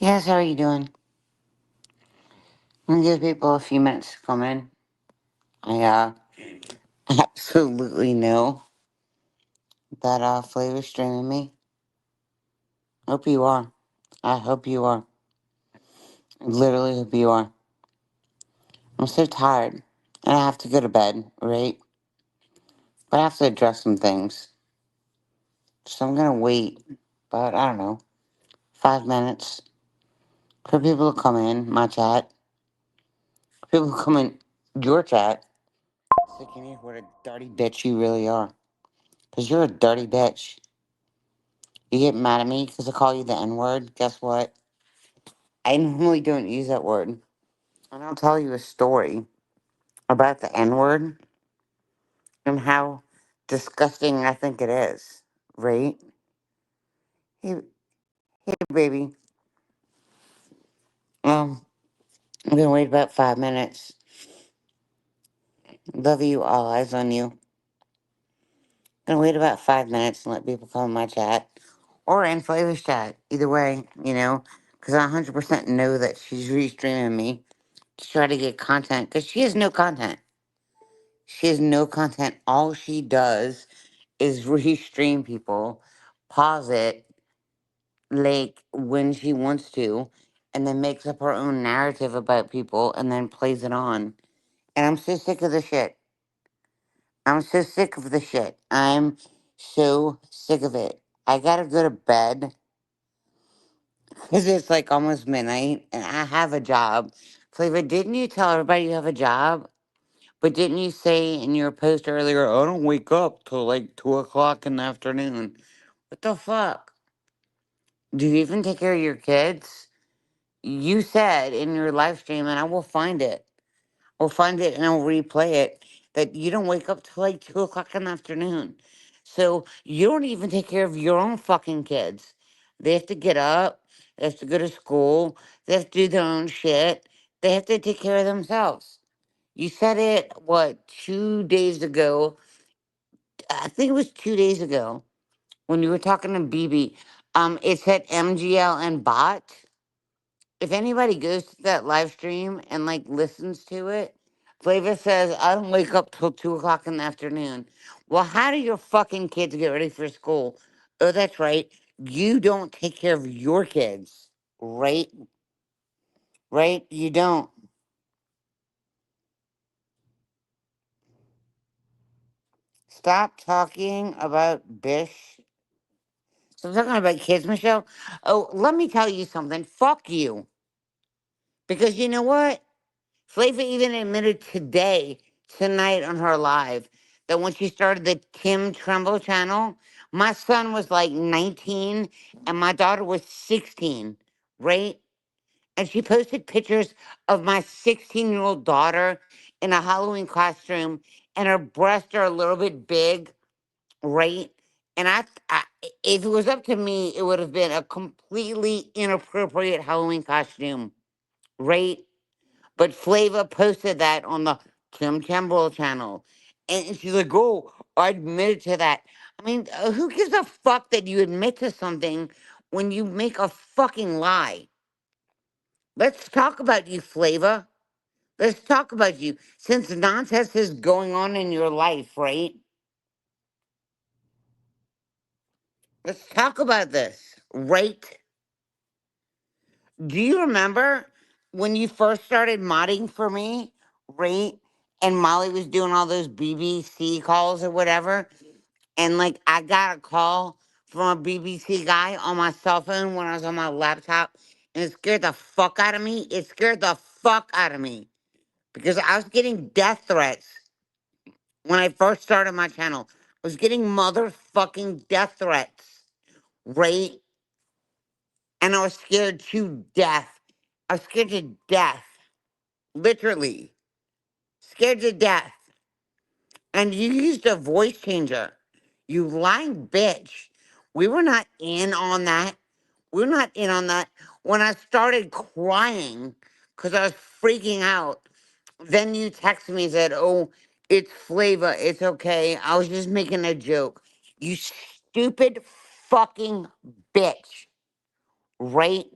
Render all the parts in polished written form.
Yes, how are you doing? I'm gonna give people a few minutes to come in. I absolutely know that Flavor's streaming me. Hope you are. I hope you are. I literally hope you are. I'm so tired. And I have to go to bed, right? But I have to address some things. So I'm gonna wait about, I don't know, 5 minutes for people to come in my chat. For people to come in your chat. So can you hear what a dirty bitch you really are? Because you're a dirty bitch. You get mad at me because I call you the N word. Guess what? I normally don't use that word. And I'll tell you a story about the N word and how disgusting I think it is. Right? Hey, hey, baby. I'm gonna wait about 5 minutes. Love you. All eyes on you. Gonna wait about 5 minutes and let people come in my chat or in Flavor's chat. Either way, because I 100% know that she's restreaming me to try to get content because she has no content. She has no content. All she does is restream people, pause it, like when she wants to, and then makes up her own narrative about people and then plays it on. And I'm so sick of the shit. I'm so sick of the shit. I'm so sick of it. I gotta go to bed because it's like almost midnight and I have a job. Flavor, didn't you tell everybody you have a job? But didn't you say in your post earlier, I don't wake up till like 2 o'clock in the afternoon? What the fuck? Do you even take care of your kids? You said in your live stream, and I will find it. I'll find it and I'll replay it, that you don't wake up till like 2 o'clock in the afternoon. So you don't even take care of your own fucking kids. They have to get up, they have to go to school, they have to do their own shit, they have to take care of themselves. You said it, what, 2 days ago? I think it was 2 days ago when you were talking to BB. It said MGL and bot. If anybody goes to that live stream and like listens to it, Flava says, I don't wake up till 2 o'clock in the afternoon. Well, how do your fucking kids get ready for school? Oh, that's right. You don't take care of your kids, right? Right? You don't. Stop talking about Bish. Stop talking about kids, Michelle. Oh, let me tell you something. Fuck you. Because you know what? Flava even admitted tonight on her live, that when she started the Kim Trumbull channel, my son was like 19 and my daughter was 16, right? And she posted pictures of my 16-year-old daughter in a Halloween costume, and her breasts are a little bit big, right? And if it was up to me, it would have been a completely inappropriate Halloween costume, right? But Flava posted that on the Kim Campbell channel. And she's like, oh, I admitted to that. I mean, who gives a fuck that you admit to something when you make a fucking lie? Let's talk about you, Flava. Let's talk about you. Since nonsense is going on in your life, right? Let's talk about this, right? Do you remember when you first started modding for me, right? And Molly was doing all those BBC calls or whatever. And like I got a call from a BBC guy on my cell phone when I was on my laptop. And it scared the fuck out of me. It scared the fuck out of me. Because I was getting death threats when I first started my channel. I was getting motherfucking death threats, right? And I was scared to death. I was scared to death. Literally. Scared to death. And you used a voice changer. You lying bitch. We were not in on that. We were not in on that. When I started crying because I was freaking out, then you texted me and said, oh, it's Flava. It's okay. I was just making a joke. You stupid fucking bitch. Right?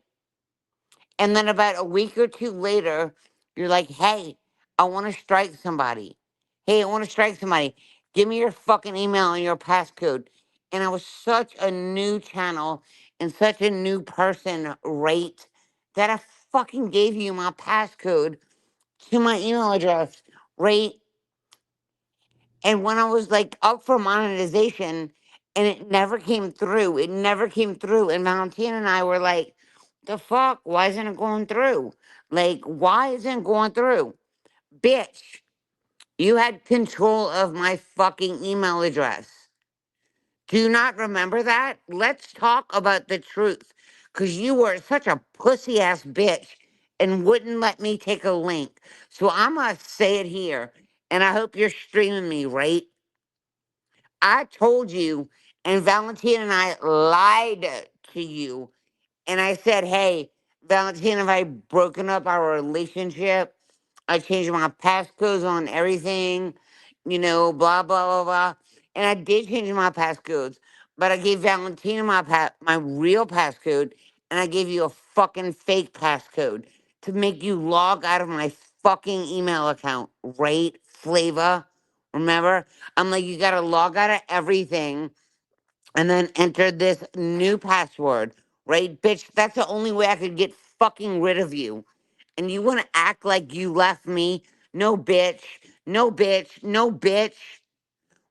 And then about a week or two later, you're like, hey, I want to strike somebody. Hey, I want to strike somebody. Give me your fucking email and your passcode. And I was such a new channel and such a new person, right? That I fucking gave you my passcode to my email address, right? And when I was like up for monetization and it never came through, it never came through. And Valentina and I were like, the fuck? Why isn't it going through? Like, why isn't it going through? Bitch, you had control of my fucking email address. Do you not remember that? Let's talk about the truth. Because you were such a pussy ass bitch and wouldn't let me take a link. So I'm going to say it here. And I hope you're streaming me, right? I told you, and Valentina and I lied to you. And I said, hey, Valentina and I broken up our relationship. I changed my passcodes on everything, blah, blah, blah, blah. And I did change my passcodes. But I gave Valentina my real passcode, and I gave you a fucking fake passcode to make you log out of my fucking email account, right, Flava? Remember? I'm like, you gotta log out of everything and then enter this new password, right? Bitch, that's the only way I could get fucking rid of you. And you wanna act like you left me? No, bitch. No, bitch. No, bitch.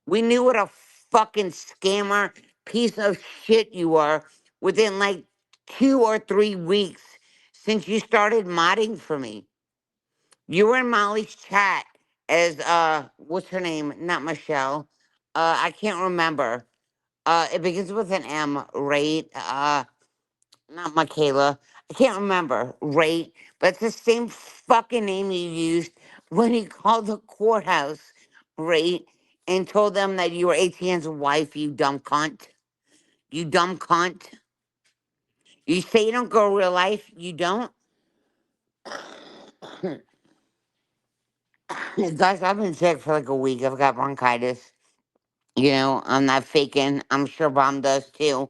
We knew what a fucking scammer piece of shit you were within like 2 or 3 weeks since you started modding for me. You were in Molly's chat as what's her name? Not Michelle. I can't remember. It begins with an M, right? Not Michaela. I can't remember, right? But it's the same fucking name you used when you called the courthouse, right? And told them that you were ATN's wife, you dumb cunt. You dumb cunt. You say you don't go real life, you don't? Guys, I've been sick for like a week. I've got bronchitis. I'm not faking. I'm sure Mom does too.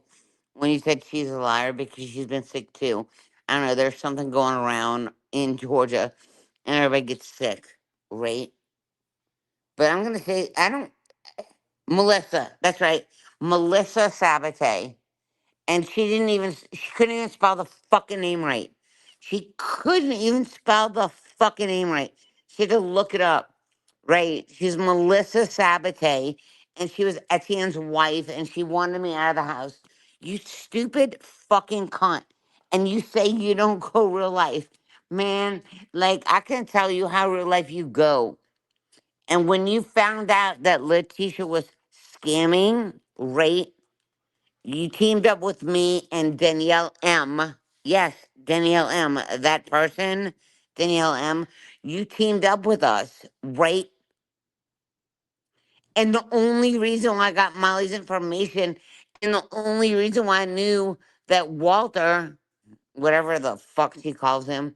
When you said she's a liar because she's been sick too. I don't know. There's something going around in Georgia, and everybody gets sick, right? But I'm gonna say I don't. Melissa, that's right, Melissa Sabate. And she couldn't even spell the fucking name right. She couldn't even spell the fucking name right. She had to look it up, right? She's Melissa Sabate, and she was Etienne's wife, and she wanted me out of the house. You stupid fucking cunt. And you say you don't go real life. Man, like, I can tell you how real life you go. And when you found out that Letitia was scamming, right? You teamed up with me and Danielle M. Yes, Danielle M. That person, Danielle M. You teamed up with us, right? And the only reason why I got Molly's information and the only reason why I knew that Walter, whatever the fuck she calls him,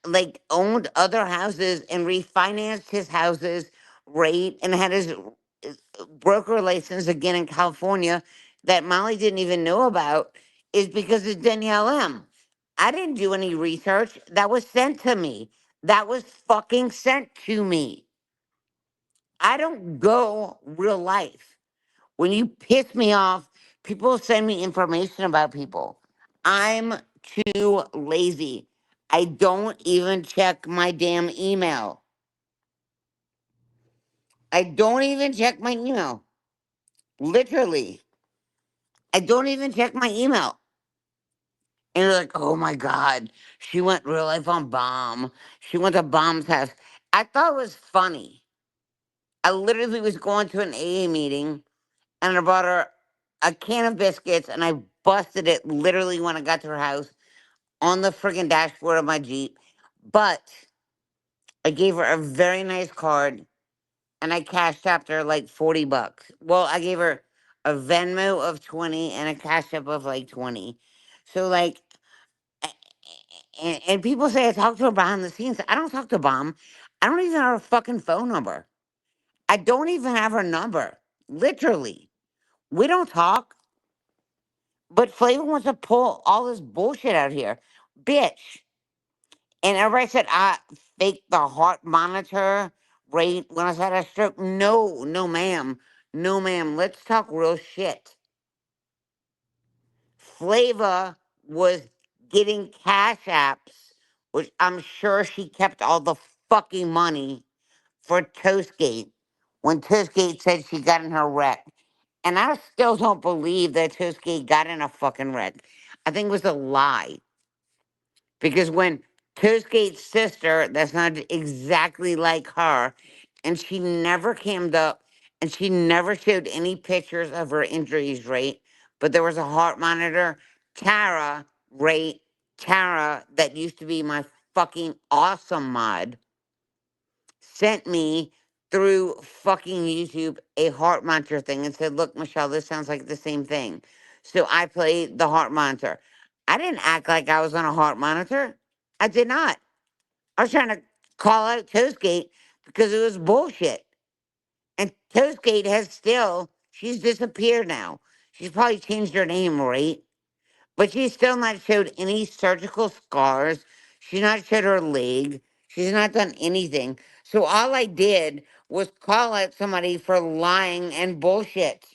like owned other houses and refinanced his houses, right? And had his broker license again in California that Molly didn't even know about is because of Danielle M. I didn't do any research. That was sent to me. That was fucking sent to me. I don't go real life. When you piss me off, people send me information about people. I'm too lazy. I don't even check my damn email. I don't even check my email. Literally. I don't even check my email. And you're like, oh my God, she went real life on Bomb. She went to Bomb's house. I thought it was funny. I literally was going to an AA meeting and I brought her a can of biscuits and I busted it literally when I got to her house on the friggin' dashboard of my Jeep. But I gave her a very nice card and I cashed after her like 40 bucks. Well, I gave her a Venmo of 20 and a cash app of like 20. So like and people say I talk to her behind the scenes. I don't talk to Bomb. I don't even have her fucking phone number. I don't even have her number. Literally. We don't talk. But Flavor wants to pull all this bullshit out here. bitch. And everybody said I faked the heart monitor rate when I had a stroke. No, no, ma'am. No, ma'am. Let's talk real shit. Flava was getting cash apps, which I'm sure she kept all the fucking money for Toastgate when Toastgate said she got in her wreck. And I still don't believe that Toastgate got in a fucking wreck. I think it was a lie. Because when Toastgate's sister, that's not exactly like her, and she never came up and she never showed any pictures of her injuries, right? But there was a heart monitor. Tara, right? Tara, that used to be my fucking awesome mod, sent me through fucking YouTube a heart monitor thing and said, "Look, Michelle, this sounds like the same thing." So I played the heart monitor. I didn't act like I was on a heart monitor. I did not. I was trying to call out Toastgate because it was bullshit. And Toastgate has still, she's disappeared now. She's probably changed her name, right? But she's still not showed any surgical scars. She's not showed her leg. She's not done anything. So all I did was call out somebody for lying and bullshit.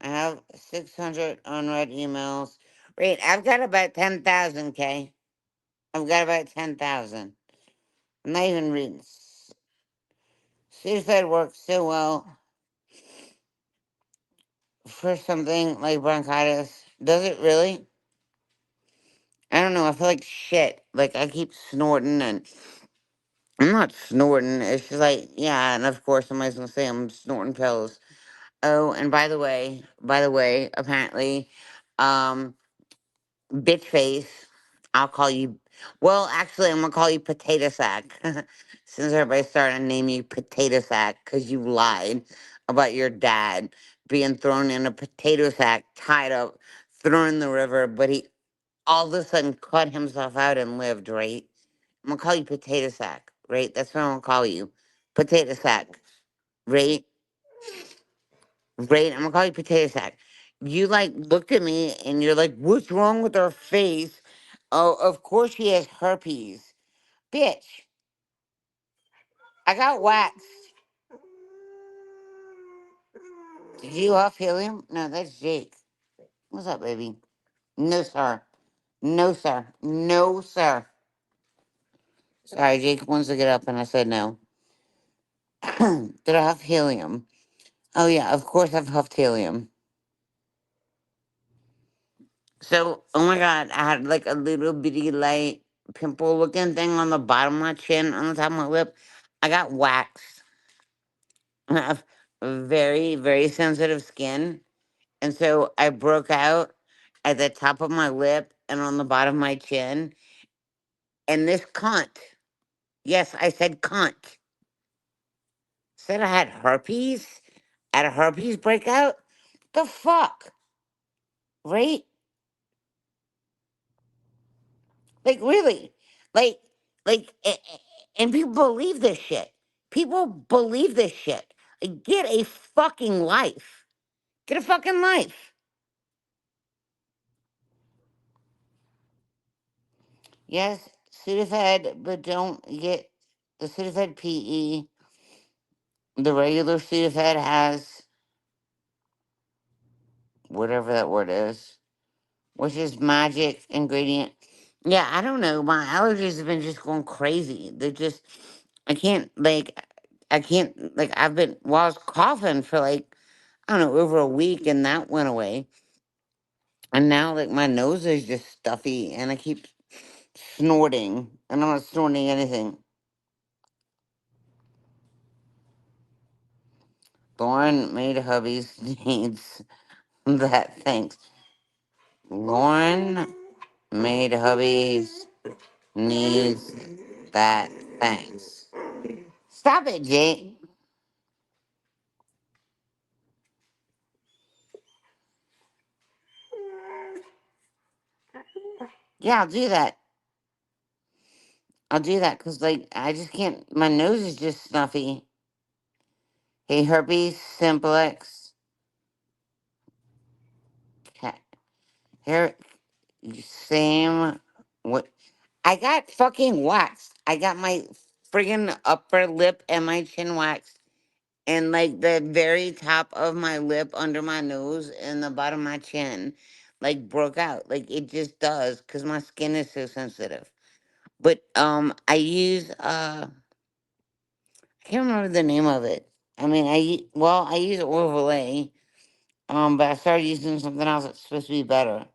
I have 600 unread emails. Right, I've got about 10,000, K. I've got about 10,000. I'm not even reading. Suicide works so well for something like bronchitis. Does it really? I don't know. I feel like shit. Like I keep snorting and I'm not snorting. It's just like, yeah, and of course somebody's gonna say I'm snorting pills. Oh, and by the way, apparently, um, bitch face. I'll call you. Well, actually, I'm gonna call you potato sack, since everybody's starting to name you potato sack because you lied about your dad being thrown in a potato sack, tied up, thrown in the river, but he all of a sudden cut himself out and lived. Right? I'm gonna call you potato sack. Right? That's what I'm gonna call you, potato sack. Right? Right? I'm gonna call you potato sack. You like looked at me and you're like, "What's wrong with her face?" Oh, of course she has herpes. Bitch, I got waxed. Did you off helium? No, that's Jake. What's up, baby? No, sir. No, sir. No, sir. Sorry, Jake wants to get up and I said no. Did I huff helium? Oh, yeah, of course I've huffed helium. So, oh my God, I had like a little bitty light pimple looking thing on the bottom of my chin, on the top of my lip. I got waxed. I have very, very sensitive skin. And so I broke out at the top of my lip and on the bottom of my chin. And this cunt, yes, I said cunt, said I had herpes. I had a herpes breakout. The fuck? Right? Like, really? Like, and people believe this shit. People believe this shit. Like, get a fucking life. Get a fucking life. Yes, Sudafed, but don't get the Sudafed PE. The regular Sudafed has whatever that word is, which is magic ingredient. Yeah, I don't know. My allergies have been just going crazy. They're just, I can't, like, I can't, like, well, I was coughing for like, I don't know, over a week and that went away. And now, like, my nose is just stuffy and I keep snorting and I'm not snorting anything. Lauren made hubby's needs that, thanks. Lauren made hubby's needs that, thanks. Stop it, Jake. Yeah, I'll do that. I'll do that because, like, I just can't. My nose is just snuffy. Hey, herpes simplex. Here, same. What? I got fucking waxed. I got my friggin' upper lip and my chin waxed, and like the very top of my lip under my nose and the bottom of my chin, like broke out. Like it just does, cause my skin is so sensitive. But I use I can't remember the name of it. I mean, I use Orvalay, but I started using something else that's supposed to be better.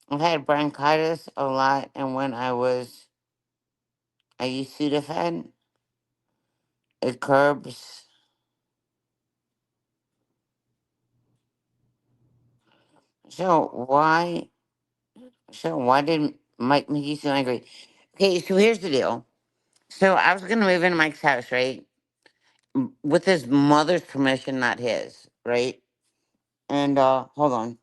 I've had bronchitis a lot, and when I use Sudafed. It curbs. So why? So why did Mike make you so angry? Okay, so here's the deal. So I was gonna move into Mike's house, right? With his mother's permission, not his, right? And hold on.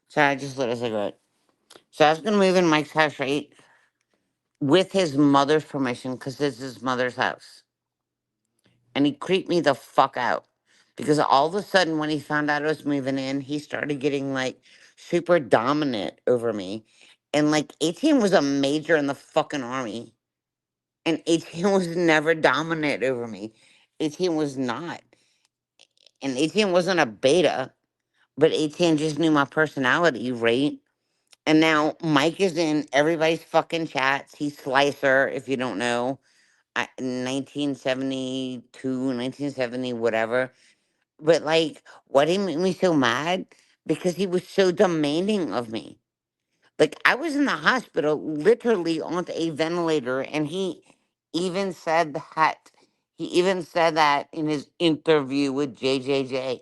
Sorry, I just lit a cigarette. So I was gonna move in Mike's house, right? With his mother's permission, because this is his mother's house. And he creeped me the fuck out. Because all of a sudden, when he found out I was moving in, he started getting like super dominant over me. And like 18 was a major in the fucking army. And 18 was never dominant over me. 18 was not. And 18 wasn't a beta, but 18 just knew my personality, right? And now Mike is in everybody's fucking chats. He's Slicer, if you don't know. 1972, 1970, whatever. But like, what he made me so mad? Because he was so demanding of me. Like, I was in the hospital, literally on a ventilator, and he even said that in his interview with JJJ.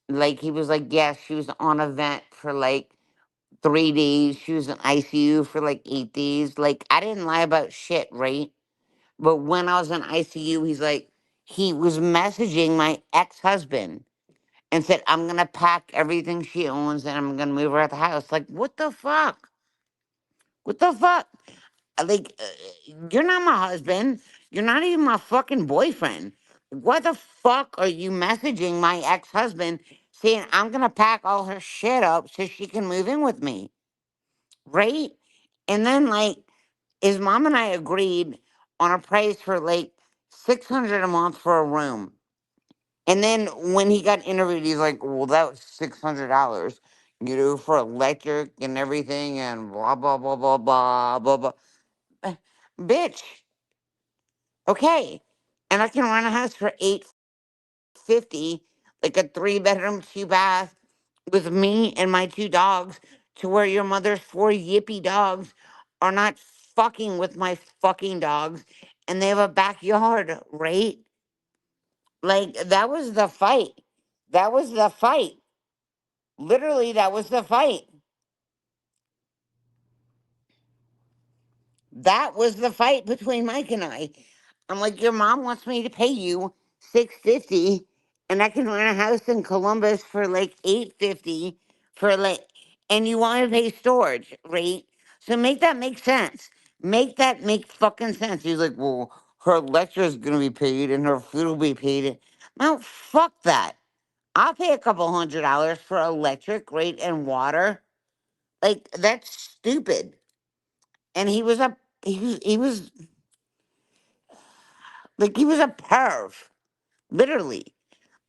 Like, he was like, yes, she was on a vent for like 3 days. She was in ICU for like 8 days. Like, I didn't lie about shit, right? But when I was in ICU, he was messaging my ex husband and said, I'm going to pack everything she owns and I'm going to move her out the house. Like, what the fuck? What the fuck? Like, you're not my husband. You're not even my fucking boyfriend. Why the fuck are you messaging my ex husband saying, I'm going to pack all her shit up so she can move in with me? Right? And then, like, his mom and I agreed on a price for like 600 a month for a room. And then when he got interviewed, he's like, "Well, that was $600, for electric and everything, and blah blah blah blah blah blah blah." Uh, Bitch, okay, and I can rent a house for 850, like a 3 bedroom, 2 bath, with me and my 2 dogs, to where your mother's 4 yippy dogs are not fucking with my fucking dogs, and they have a backyard, right? Like that was the fight. That was the fight. Literally, that was the fight. That was the fight between Mike and I. I'm like, your mom wants me to pay you 650, and I can rent a house in Columbus for like 850 for like, and you want to pay storage, right? So make that make sense. Make that make fucking sense. He's like, well, her lecture is gonna be paid and her food will be paid. No, fuck that. I'll pay a couple $100 for electric, rate, and water. Like that's stupid. And he was like he was a perv, literally.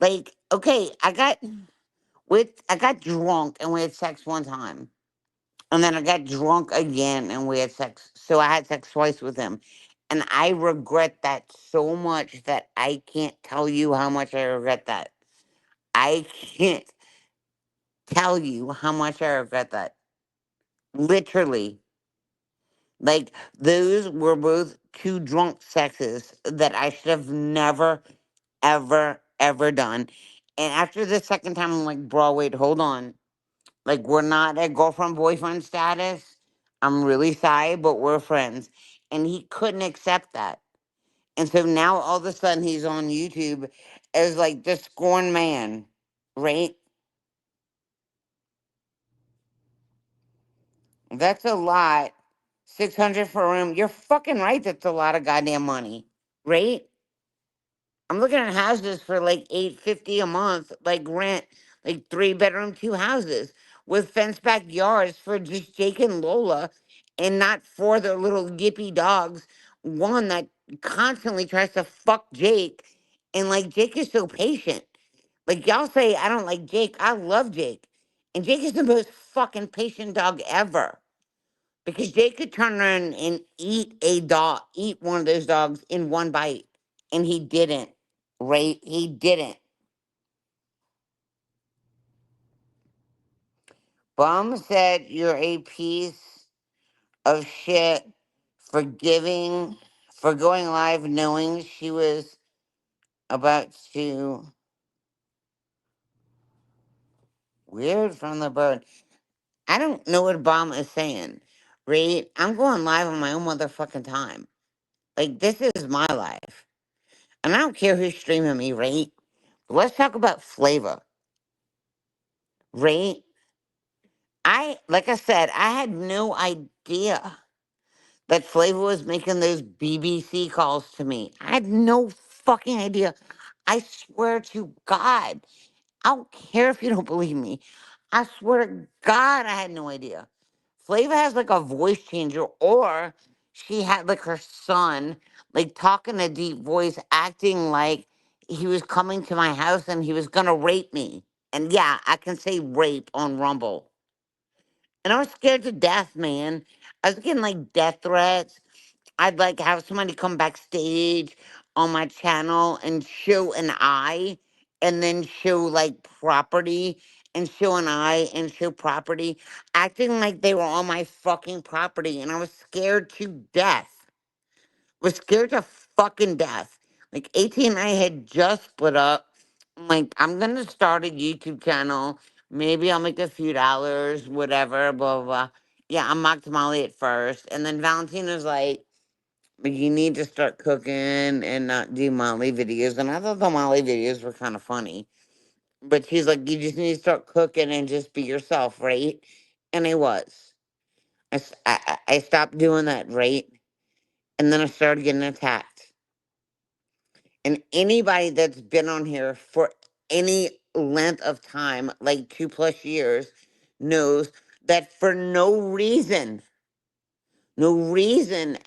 Like, okay, I got drunk and we had sex one time. And then I got drunk again and we had sex. So I had sex twice with him. And I regret that so much that I can't tell you how much I regret that. I can't tell you how much I regret that. Literally. Like, those were both two drunk sexes that I should have never, ever, ever done. And after the second time, I'm like, bro, wait, hold on. Like, we're not at girlfriend boyfriend status. I'm really sorry, but we're friends. And he couldn't accept that. And so now all of a sudden he's on YouTube as like the scorned man, right? That's a lot. 600 for a room. You're fucking right. That's a lot of goddamn money, right? I'm looking at houses for like 850 a month, like rent, like 3 bedroom, 2 houses with fenced backyards for just Jake and Lola, and not for their little yippy dogs. One that constantly tries to fuck Jake, and like Jake is so patient. Like y'all say, I don't like Jake. I love Jake, and Jake is the most fucking patient dog ever. Because Jake could turn around and eat one of those dogs in one bite, and he didn't. Right? He didn't. Bum said you're a piece of shit for giving, for going live knowing she was about to. Weird from the bird. I don't know what Bomb is saying. Right? I'm going live on my own motherfucking time. Like, this is my life. And I don't care who's streaming me, right? But let's talk about Flava, right? Like I said, I had no idea that Flava was making those BBC calls to me. I had no fucking idea. I swear to God, I don't care if you don't believe me. I swear to God, I had no idea. Flava has like a voice changer, or she had like her son, like talking a deep voice, acting like he was coming to my house and he was gonna rape me. And yeah, I can say rape on Rumble. And I was scared to death, man. I was getting like death threats. I'd like have somebody come backstage on my channel and show an eye, and then show like property, and show an eye and show property, acting like they were on my fucking property. And I was scared to death. Was scared to fucking death. Like AT and I had just split up. I'm like, I'm gonna start a YouTube channel. Maybe I'll make a few dollars, whatever, blah blah blah. Yeah, I'm mocked Molly at first. And then Valentina's like, you need to start cooking and not do Molly videos. And I thought the Molly videos were kind of funny. But she's like, you just need to start cooking and just be yourself, right? And I was. I stopped doing that, right? And then I started getting attacked. And anybody that's been on here for any length of time, like 2+ years, knows that for no reason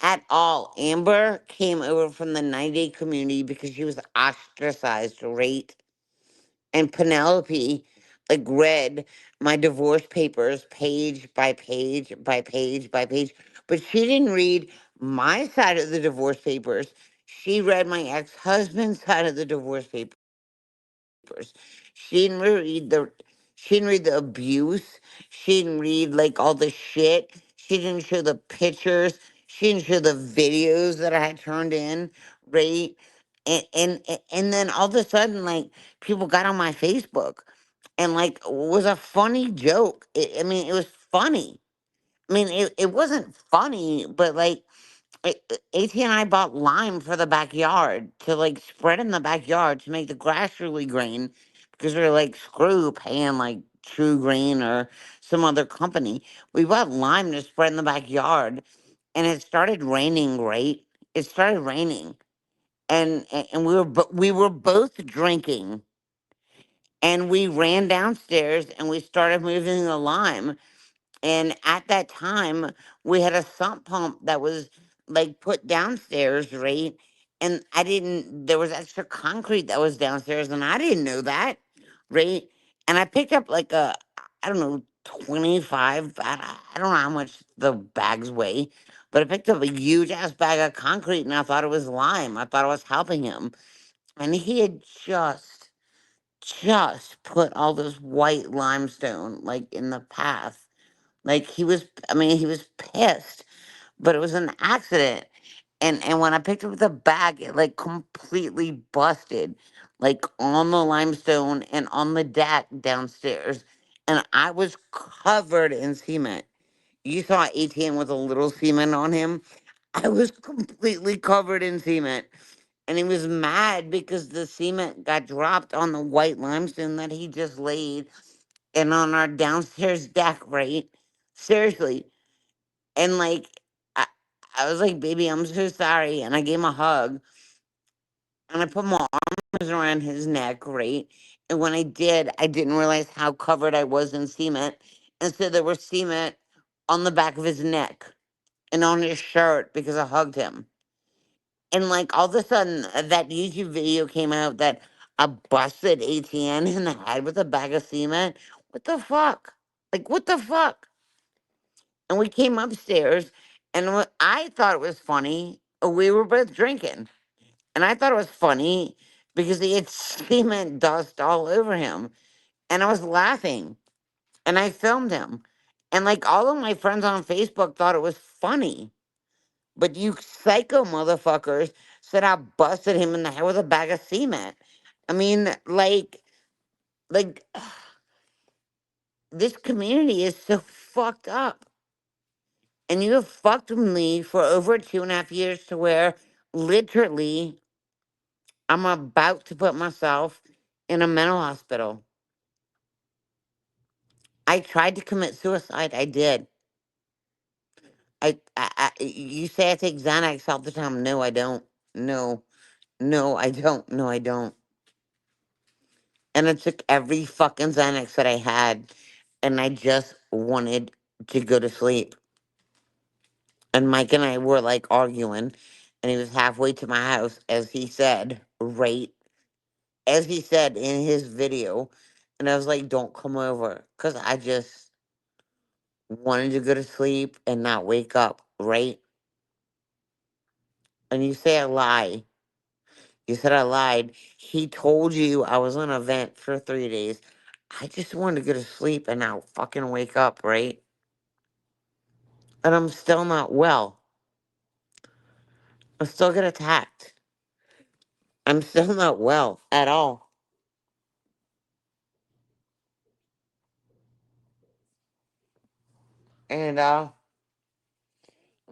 at all, Amber came over from the 90 community because she was ostracized, right? And Penelope, like, read my divorce papers page by page by page by page. But she didn't read my side of the divorce papers. She read my ex-husband's side of the divorce papers. She didn't read the she didn't read the abuse. She didn't read like all the shit. She didn't show the pictures. She didn't show the videos that I had turned in, right? And then all of a sudden, like, people got on my Facebook and like it was a funny joke. I mean, it was funny. I mean, it wasn't funny, but like AT and I bought lime for the backyard to like spread in the backyard to make the grass really green, because we are like, screw paying like True Green or some other company. We bought lime to spread in the backyard, and it started raining. Right, it started raining, and we were both drinking, and we ran downstairs and we started moving the lime. And at that time, we had a sump pump that was like put downstairs, right? And there was extra concrete that was downstairs, and I didn't know that, right? And I picked up like I don't know, 25, I don't know how much the bags weigh, but I picked up a huge ass bag of concrete, and I thought it was lime. I thought I was helping him. And he had just put all this white limestone like in the path. Like, I mean, he was pissed, but it was an accident. And when I picked up the bag, it like completely busted, like on the limestone and on the deck downstairs. And I was covered in cement. You saw ATM with a little cement on him. I was completely covered in cement. And he was mad because the cement got dropped on the white limestone that he just laid and on our downstairs deck, right? Seriously. And like, I was like, baby, I'm so sorry. And I gave him a hug and I put my arms around his neck, right? And when I did, I didn't realize how covered I was in cement. And so there was cement on the back of his neck and on his shirt because I hugged him. And like all of a sudden, that YouTube video came out that I busted ATN in the head with a bag of cement. What the fuck? Like, what the fuck? And we came upstairs, and what I thought it was funny. We were both drinking, and I thought it was funny because he had cement dust all over him, and I was laughing, and I filmed him, and like all of my friends on Facebook thought it was funny, but you psycho motherfuckers said I busted him in the head with a bag of cement. I mean, like this community is so fucked up. And you have fucked with me for over 2.5 years to where literally I'm about to put myself in a mental hospital. I tried to commit suicide. I did. You say I take Xanax all the time. No, I don't. No, no, I don't. No, I don't. And I took every fucking Xanax that I had, and I just wanted to go to sleep. And Mike and I were like arguing, and he was halfway to my house, as he said, right? As he said in his video. And I was like, don't come over. Because I just wanted to go to sleep and not wake up, right? And you say I lie. You said I lied. He told you I was on a vent for 3 days. I just wanted to go to sleep and not fucking wake up, right? And I'm still not well. I still get attacked. I'm still not well at all. And I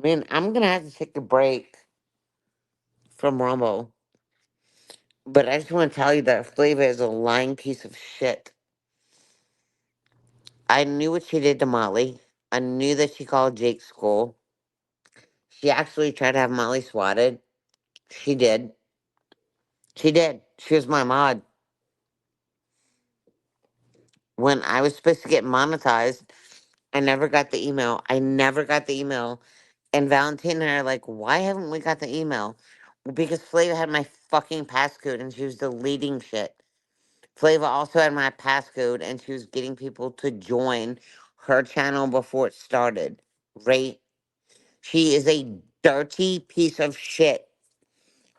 mean, I'm gonna have to take a break from Rumble. But I just want to tell you that Flava is a lying piece of shit. I knew what she did to Molly. I knew that she called Jake's school. She actually tried to have Molly swatted. She did. She did. She was my mod. When I was supposed to get monetized, I never got the email. I never got the email. And Valentine and I are like, why haven't we got the email? Well, because Flava had my fucking passcode and she was deleting shit. Flava also had my passcode and she was getting people to join her channel before it started. Right? She is a dirty piece of shit.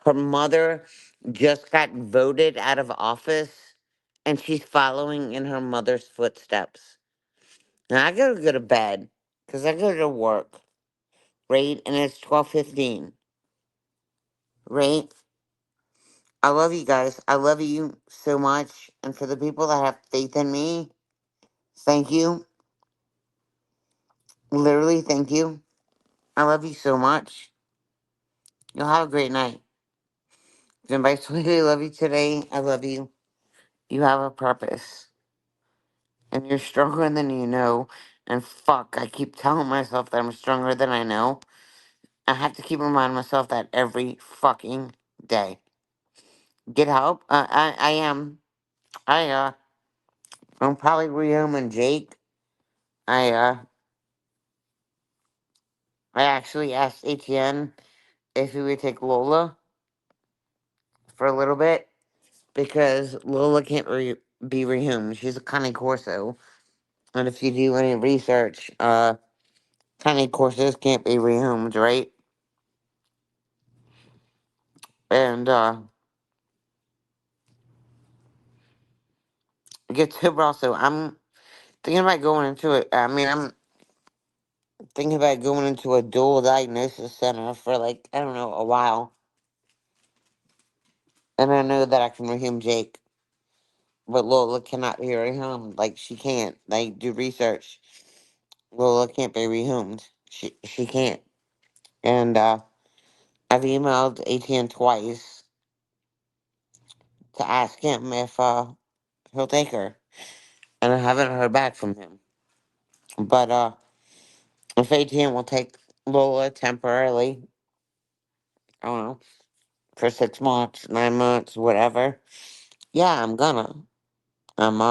Her mother just got voted out of office and she's following in her mother's footsteps. Now I gotta go to bed because I go to work, right? And it's 12:15, right? I love you guys. I love you so much. And for the people that have faith in me, thank you. Literally, thank you. I love you so much. You'll have a great night. If anybody told you they love you today, I love you. You have a purpose. And you're stronger than you know. And fuck, I keep telling myself that I'm stronger than I know. I have to keep reminding myself that every fucking day. Get help. I am. I'm probably rehoming Jake. I, uh, I actually asked ATN if he would take Lola for a little bit because Lola can't be rehomed. She's a Connie Corso. And if you do any research, Connie Corsos can't be rehomed, right? And, it gets super also. I'm thinking about going into it. I mean, I'm thinking about going into a dual diagnosis center for like, I don't know, a while. And I know that I can rehomed Jake. But Lola cannot be rehomed. Like, she can't. Like, do research. Lola can't be rehomed. She can't. And, I've emailed ATN twice to ask him if, he'll take her. And I haven't heard back from him. But, if ATN will take Lola temporarily. I don't know, for 6 months, 9 months, whatever. Yeah, I'm gonna. I'm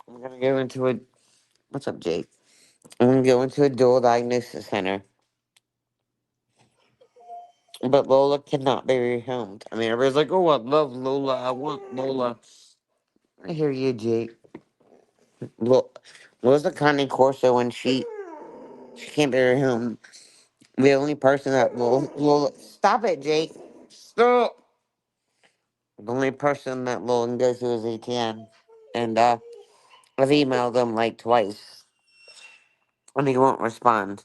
I'm gonna go into a. What's up, Jake? I'm gonna go into a dual diagnosis center. But Lola cannot be rehomed. I mean, everybody's like, "Oh, I love Lola. I want Lola." I hear you, Jake. Look, Lola's the Connie Corso, and she can't be rehomed. The only person that Lola, stop it, Jake. Stop. The only person that Lola can go to is ATN, and I've emailed them like twice, and he won't respond.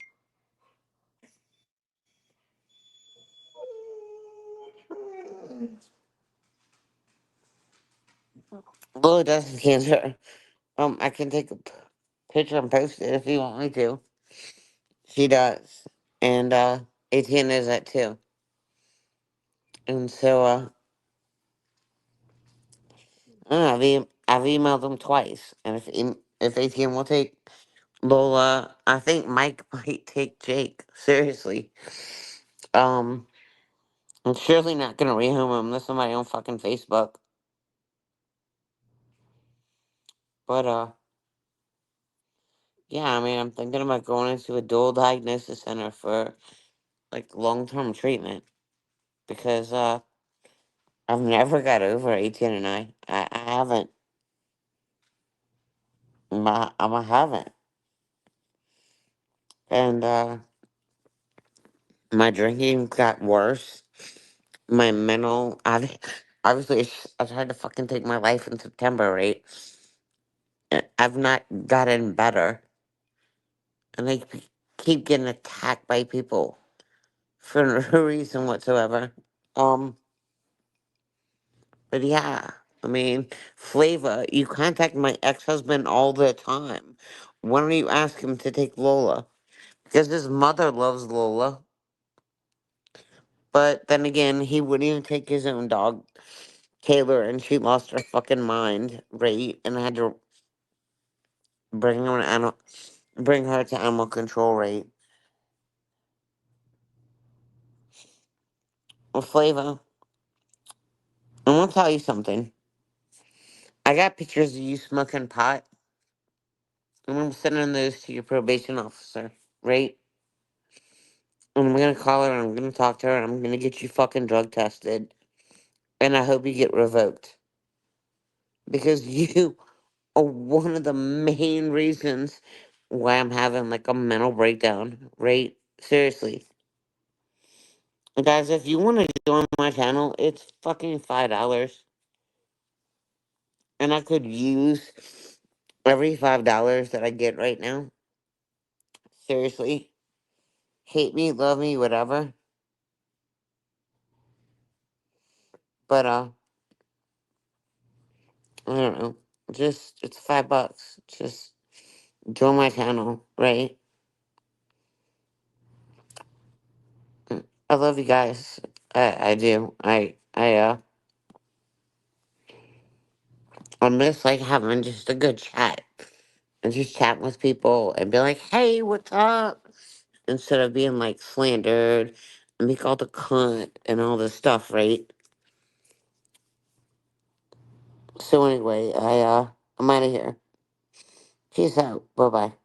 Lola does have cancer. I can take a picture and post it if you want me to. She does, and ATN knows that too. And so, I don't know, I've emailed them twice, and if ATN will take Lola, I think Mike might take Jake. Seriously, um, I'm surely not gonna rehome him. This on my own fucking Facebook. But yeah, I mean, I'm thinking about going into a dual diagnosis center for like long term treatment because I've never got over 18 and I haven't. I haven't. And my drinking got worse. My mental, obviously, I tried to fucking take my life in September, right? I've not gotten better. And I keep getting attacked by people for no reason whatsoever. Um, but yeah, I mean, Flava, you contact my ex-husband all the time. Why don't you ask him to take Lola? Because his mother loves Lola. But then again, he wouldn't even take his own dog, Taylor, and she lost her fucking mind, right? And I had to bring her to animal control, right? Well, Flava, I want to tell you something. I got pictures of you smoking pot, and I'm sending those to your probation officer, right? And I'm gonna call her, and I'm gonna talk to her, and I'm gonna get you fucking drug tested, and I hope you get revoked. Because you are one of the main reasons why I'm having like a mental breakdown, right? Seriously. Guys, if you want to join my channel, it's fucking $5. And I could use every $5 that I get right now. Seriously. Hate me, love me, whatever. But I don't know. Just it's $5. Just join my channel, right? I love you guys. I do. I miss like having just a good chat. And just chat with people and be like, hey, what's up? Instead of being like slandered and be called a cunt and all this stuff, right? So anyway, I'm out of here. Peace out. Bye bye.